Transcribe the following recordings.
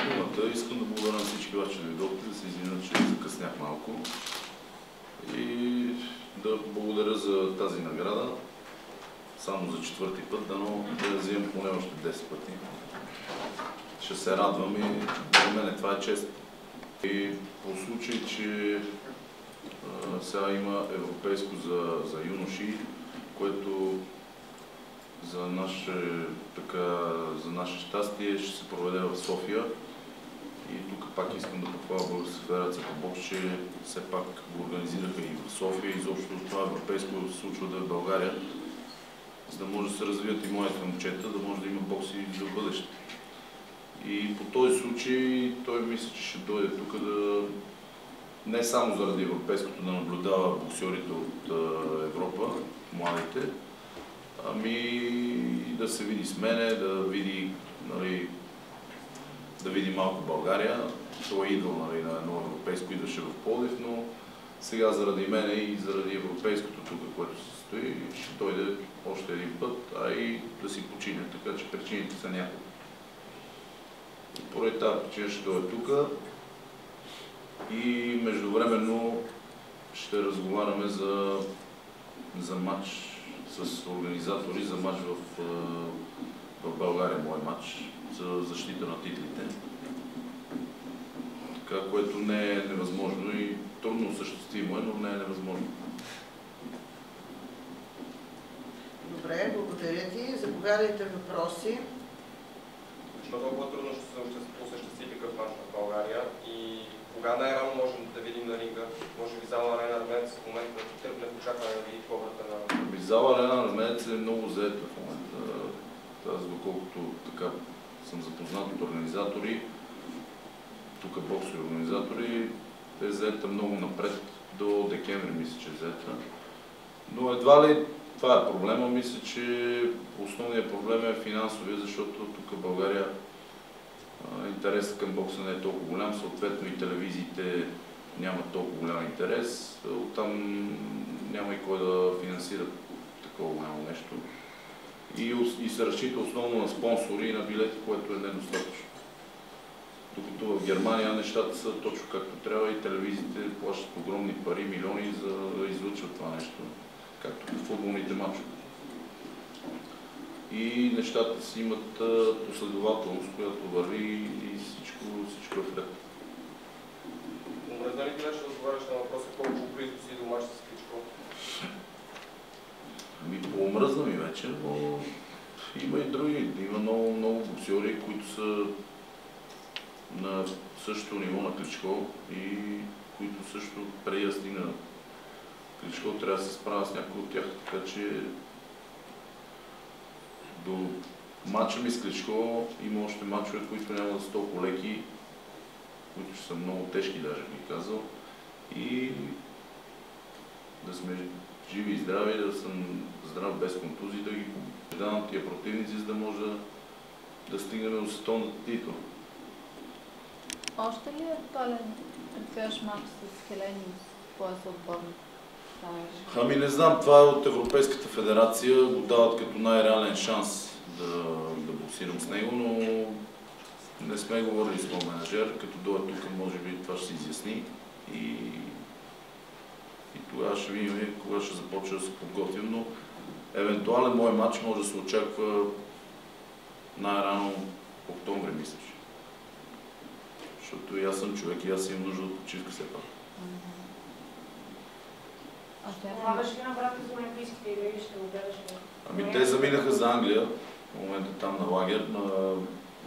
думата. Искам да благодаря на всички вас, че дойдохте, да се извиня, че закъснях малко. И да благодаря за тази награда. Само за четвърти път, дано да я вземем поне още 10 пъти. Ще се радвам и за мен това е чест. И по случай, че сега има европейско за юноши, което за наше щастие ще се проведе в София. И тук пак искам да похваля Българската федерация по бокс, че все пак го организираха и в София. Изобщо това европейско се случва да е в България, за да може да се развият и моите момчета, да може да има бокс и за бъдеще. И по този случай той мисля, че ще дойде тук да не само заради европейското да наблюдава боксерите от Европа, младите, ами да се види с мене, да види, нали, да види малко България. Той е идвал, нали, на едно европейско, идваше в Пловдив, но сега заради мене и заради европейското тук, което се стои, ще дойде още един път, а и да си почине, така че причините са няколко. И поради тази причина ще дойде тук и междувременно ще разговаряме за матч с организатори, за матч в България, мой матч, за защита на титлите. Така, което не е невъзможно и трудно осъществимо е, но не е невъзможно. Добре, благодаря ти. Заповядайте въпроси. Защо толкова трудно ще се осъществи такъв мач в България и кога най-рано можем да видим на ринга? Може би зала Арена Армеец в момента тръпне в очакване да види хората на... Зала Арена Армеец е много заета в момента. Аз доколкото така съм запознат от организатори, тук боксови организатори, те заета много напред, до декември мисля, че е заета. Но едва ли това е проблема. Мисля, че основният проблем е финансовия, защото тук в България интересът към бокса не е толкова голям, съответно и телевизиите нямат толкова голям интерес. Оттам няма и кой да финансира такова голямо нещо. И се разчита основно на спонсори и на билети, което е недостатъчно. Докато в Германия нещата са точно както трябва и телевизиите плащат огромни пари, милиони, за да излъчват това нещо, както в футболните мачове. И нещата си имат последователност, която върви и всичко е в ред. Омръзна ли ти вече да отговаряш на въпроса колко близо си до мач с Кличко? Поомръзна ми вече, но има и други. Има много боксери, които са на същото ниво на Кличко и които също преди да стигна на Кличко трябва да се справя с някои от тях, така че до матча ми с Кличко има още матчове, които няма да са толкова леки, които ще са много тежки, даже би казал. И да сме живи и здрави, да съм здрав без контузии, да ги побеждавам тия противници, за да може да стигнем до световната титла. Още ли е актуален предстоящ матч с Хелениус, пояса отборник? Ами не знам, това е от Европейската федерация, го дават като най-реален шанс да боксирам с него, но не сме говорили с моят менеджер, като дойде тук, може би това ще се изясни и тогава ще видим кога ще започне да се подготвим, но евентуален мой матч може да се очаква най-рано октомври, мисля. Защото и аз съм човек и аз имам нужда от почивка все пак. Помагаш ли на брата за олимпийските игри или ще го гледаш? Ами те заминаха за Англия, в момента там на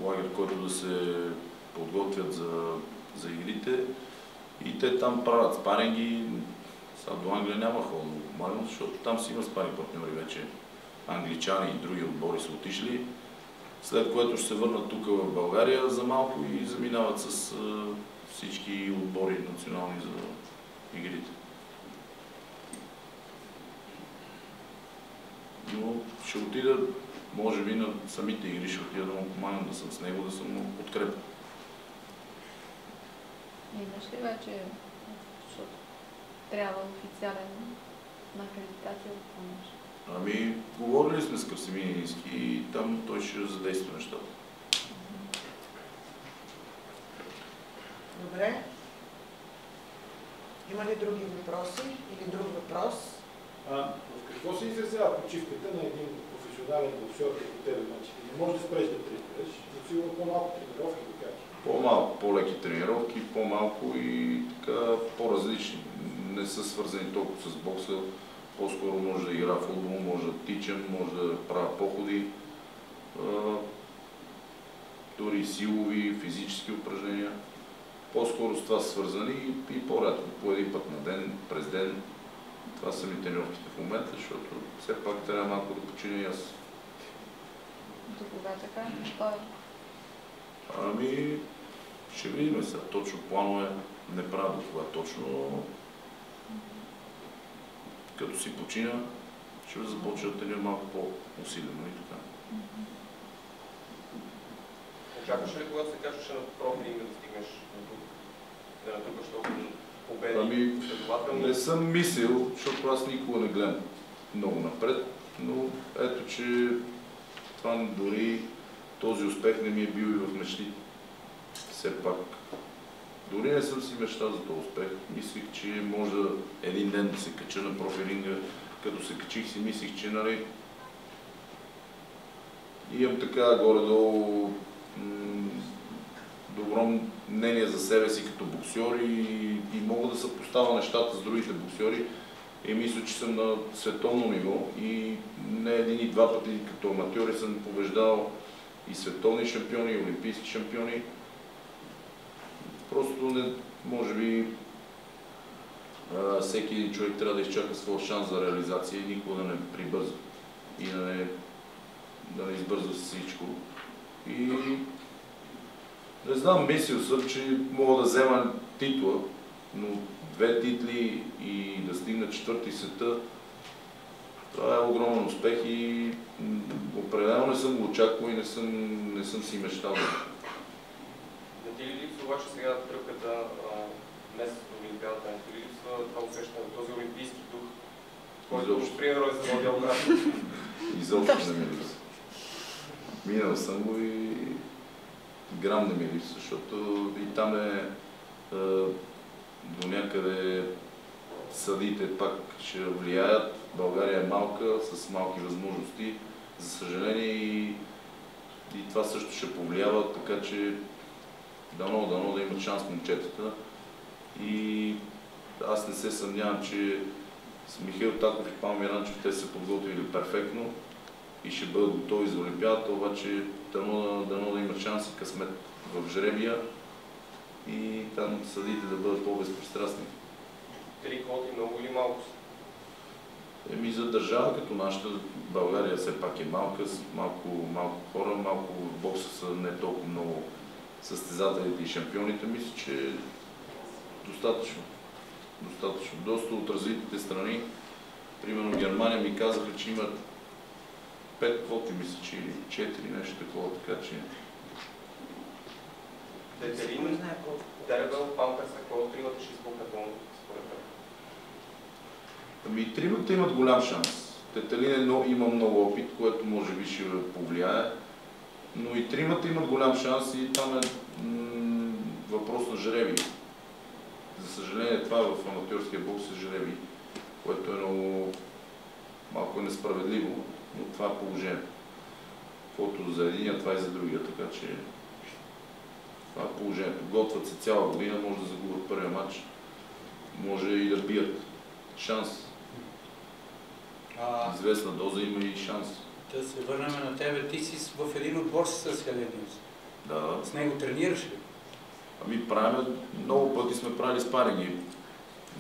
лагер, който да се подготвят за игрите. И те там правят спаринги. Сега до Англия няма ходно, защото там си има спаринг партньори вече. Англичани и други отбори са отишли. След което ще се върнат тук в България за малко и заминават с всички отбори национални за игрите. Но ще отида, може би, на самите игри, ще отида да му помагам, да съм с него, да съм му подкрепен. Имаш ли вече, защото трябва официален на акредитация да помогнеш? Ами, говорили сме с Красимир Нински и там той ще задейства нещата. Добре. Има ли други въпроси или друг въпрос? В какво се изразява почивката на един професионален боксер като тебе? Значи, не можеш да спреш да тренираш, но сигурно по-малко тренировки да кажеш. По-малко, по-леки тренировки, по-малко и така по-различни. Не са свързани толкова с бокса. По-скоро може да игра в футбол, може да тичам, може да правя походи. Дори силови, физически упражнения. По-скоро с това са свързани и по-рядко, по един път на ден, през ден. Това са ми тренировките в момента, защото все пак трябва малко да почина и аз. До кога така? Той Ами, ще видим сега. Точно планове не правя до това точно. Като си почина, ще започна да тренирам малко по-усилено и така. Очакваш ли, когато се качваш на профилинга да стигнеш до тук? Да натрупаш толкова победи? Ами, следователно? не съм мислил, защото аз никога не гледам много напред, но ето, че това дори този успех не ми е бил и в мечти. Все пак, дори не съм си мечтал за този успех. Мислих, че може един ден да се кача на профилинга. Като се качих си, мислих, че нали, имам така горе-долу добро мнение за себе си като боксер и мога да съпоставя нещата с другите боксери. И мисля, че съм на световно ниво и не един и два пъти като аматьори съм побеждал и световни шампиони, и олимпийски шампиони. Просто не, може би всеки един човек трябва да изчака своя шанс за реализация и никога да не прибързва и да не избързва с всичко. И не знам, мислил съм, че мога да взема титла, но 2 титли и да стигна 4-ти света, това е огромен успех и определено не съм го очаквал и не съм си мечтал. Не ти ли липсва обаче сега тръпката месец до Олимпиадата? Не ти ли липсва това усещане, този олимпийски дух, който примерно е заводил обратно? Изобщо не ми липсва. Минал съм го и грам не ми липсва, защото и там до някъде съдите пак ще влияят. България е малка, с малки възможности. За съжаление и това също ще повлиява, така че дано да имат шанс момчетата. И аз не се съмнявам, че с Михаил Таков и Павел Миранчев те са подготвили перфектно и ще бъдат готови за Олимпиадата, обаче дано да имат шанс и късмет в жребия и там съдите да бъдат по-безпристрастни. 3 квоти много или малко са? Еми за държава като нашата, България все пак е малка, с малко хора, малко в бокса са не толкова много състезателите и шампионите, мисля, че е достатъчно. Доста от развитите страни, примерно Германия ми казаха, че имат 5 квоти, мисля, че или 4, нещо такова, така че... Детелин, Дербел, Памперса, кой тримата ще изпълнят според мен? Ами тримата имат голям шанс. Детелин има много опит, което може би ще повлияе, но и тримата имат голям шанс и там е въпрос на жреби. За съжаление това в аматьорския бокс е жреби, което е малко несправедливо, но това е положението. Каквото за единия, това и за другия, така че това е положението. Готвят се цяла година, може да загубят първия матч, може и да бият. Шанс. Известна доза има и шанс. Да се върнем на тебе. Ти си в един отбор с Хелениус. Да. С него тренираш ли? Ами много пъти сме правили спаринги,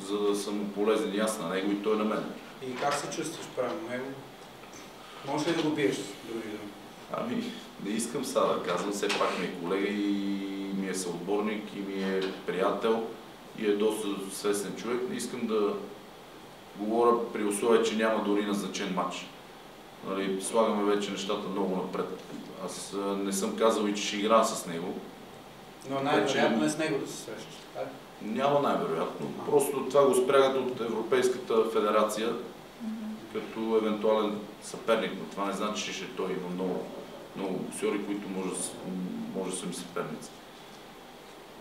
за да съм полезен и аз на него и той на мен. И как се чувстваш правилно него? Можеш ли да го биеш, други думи? Ами, не искам сега да казвам, все пак ми е колега и ми е съотборник и ми е приятел и е доста свестен човек. Не искам да говоря при условие, че няма дори назначен матч. Нали, слагаме вече нещата много напред. Аз не съм казал и че ще играя с него. Но най-вероятно е с него да се срещаш, така? Няма най-вероятно. Просто това го спрягат от Европейската федерация като евентуален съперник, но това не значи, че той има много боксери, които може да са ми съперници.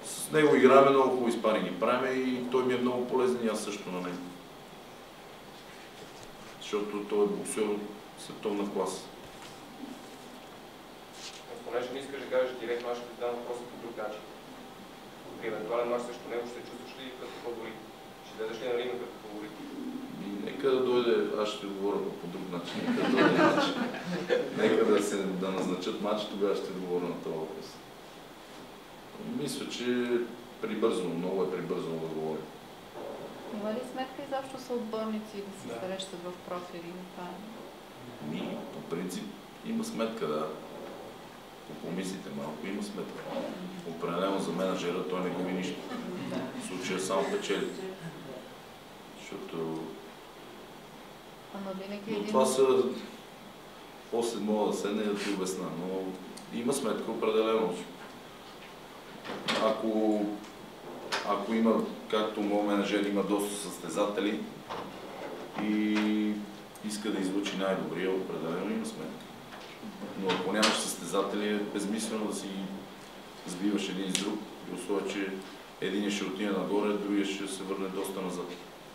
С С него играме много хубави спаринги правим и той ми е много полезен и аз също на него. Защото той е боксер от световна класа. Понеже не искаш да кажеш директно, аз ще ти задам въпроса по друг начин. При евентуален мач срещу него ще се чувстваш ли като фаворит? Ще дадеш ли на ринга като фаворит? Нека да дойде, аз ще говоря по друг начин, нека да дойде матч. Нека да назначат матч, тогава ще говоря на този въпрос. Мисля, че прибързано, много е прибързано да говорим. Има ли сметка изобщо са отборници да се срещат в профили? По принцип има сметка, да. Помислите малко, има сметка. Определено за менеджера той не губи нищо. В случая само печели. Защото... Но това са... После мога да седне да ти обясна, но има сметка определено. Ако има, както моят менеджер има доста състезатели и иска да излучи най-добрия, определено има сметка. Но ако нямаш състезатели, е безмислено да си сбиваш един с друг, при условие, че един ще отиде нагоре, другия ще се върне доста назад.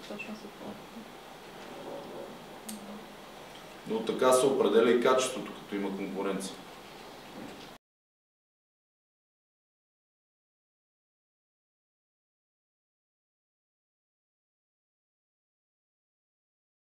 Точно се това. Но така се определя и качеството, като има конкуренция.